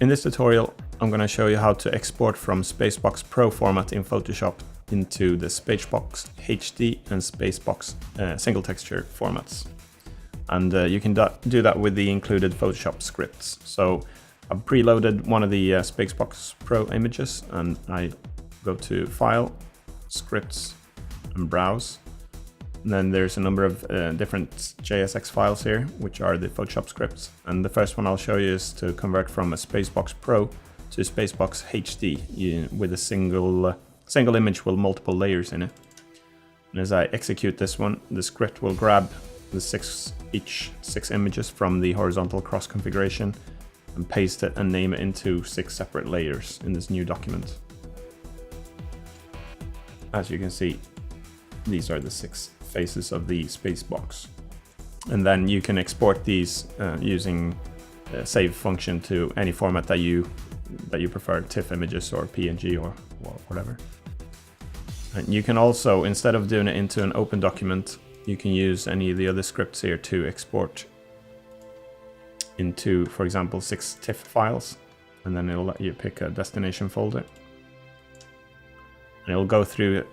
In this tutorial, I'm going to show you how to export from SpaceBox Pro format in Photoshop into the SpaceBox HD and SpaceBox single texture formats. And you can do that with the included Photoshop scripts. So I've preloaded one of the SpaceBox Pro images, and I go to File, Scripts, and Browse. And then there's a number of different JSX files here, which are the Photoshop scripts. And the first one I'll show you is to convert from a SpaceBox Pro to SpaceBox HD with a single image with multiple layers in it. And as I execute this one, the script will grab each six images from the horizontal cross configuration and paste it and name it into 6 separate layers in this new document. As you can see, these are the 6 faces of the SpaceBox. And then you can export these using a save function to any format that you prefer, TIFF images or PNG or whatever. And you can also, instead of doing it into an open document, you can use any of the other scripts here to export into, for example, 6 TIFF files, and then it'll let you pick a destination folder. And it'll go through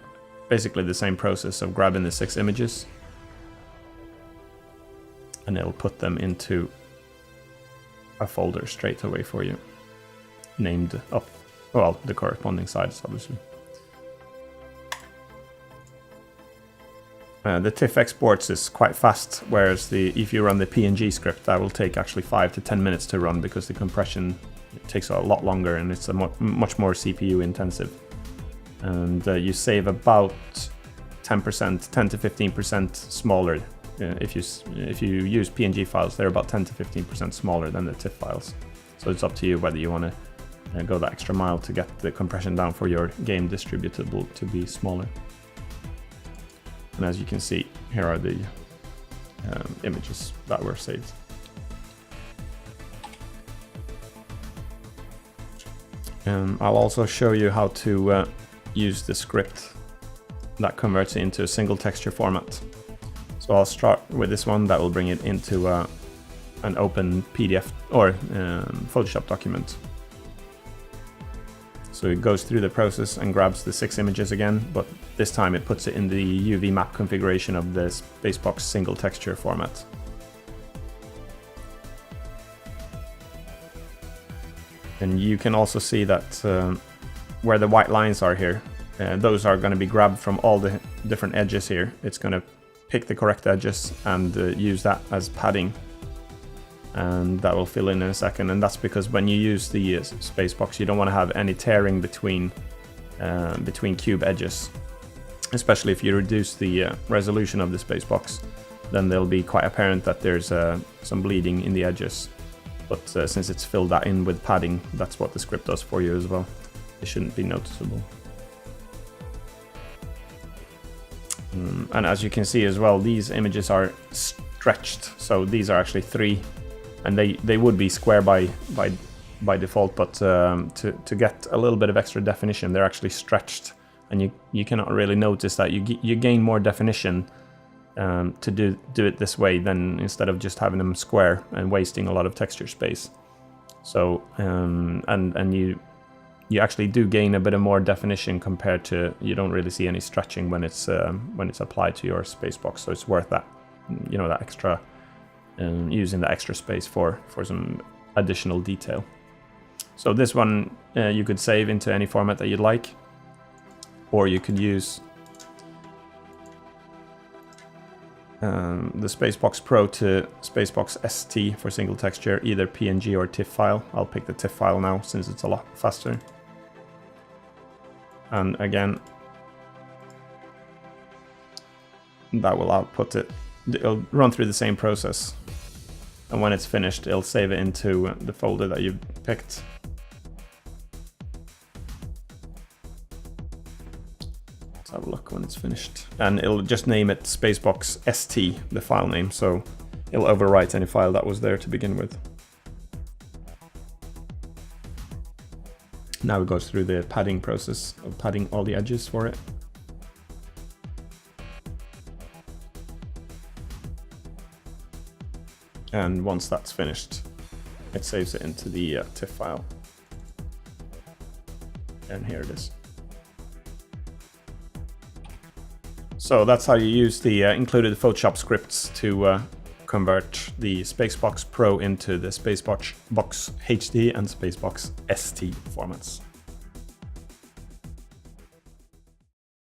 basically the same process of grabbing the 6 images, and it'll put them into a folder straight away for you, named up, well, the corresponding size, obviously. The TIFF exports is quite fast, whereas if you run the PNG script, that will take actually 5 to 10 minutes to run because the compression takes a lot longer and it's much more CPU intensive. And you save about 10%, 10 to 15% smaller. If you use PNG files, they're about 10 to 15% smaller than the TIFF files. So it's up to you whether you want to go that extra mile to get the compression down for your game distributable to be smaller. And as you can see, here are the images that were saved. I'll also show you how to use the script that converts it into a single texture format. So I'll start with this one that will bring it into an open PDF or Photoshop document. So it goes through the process and grabs the 6 images again, but this time it puts it in the UV map configuration of the SpaceBox single texture format. And you can also see that where the white lines are here, those are going to be grabbed from all the different edges here. It's going to pick the correct edges and use that as padding. And that will fill in a second, and that's because when you use the SpaceBox, you don't want to have any tearing between cube edges, especially if you reduce the resolution of the SpaceBox. Then they'll be quite apparent that there's some bleeding in the edges, but since it's filled that in with padding, that's what the script does for you as well. It shouldn't be noticeable. And as you can see as well, these images are stretched, so these are actually 3. And they would be square by default, but to get a little bit of extra definition, they're actually stretched, and you cannot really notice that you gain more definition to do it this way than instead of just having them square and wasting a lot of texture space. So and you actually do gain a bit of more definition compared to, you don't really see any stretching when it's applied to your SpaceBox. So it's worth that, that extra. Using the extra space for some additional detail. So this one you could save into any format that you'd like, or you could use the SpaceBox Pro to SpaceBox ST for single texture, either PNG or TIFF file. I'll pick the TIFF file now since it's a lot faster. And again, that will output it. It'll run through the same process, and when it's finished, it'll save it into the folder that you've picked. Let's have a look when it's finished, and it'll just name it SpaceBox ST, the file name, so it'll overwrite any file that was there to begin with. Now it goes through the padding process of padding all the edges for it. And once that's finished, it saves it into the TIFF file. And here it is. So that's how you use the included Photoshop scripts to convert the SpaceBox Pro into the SpaceBox HD and SpaceBox ST formats.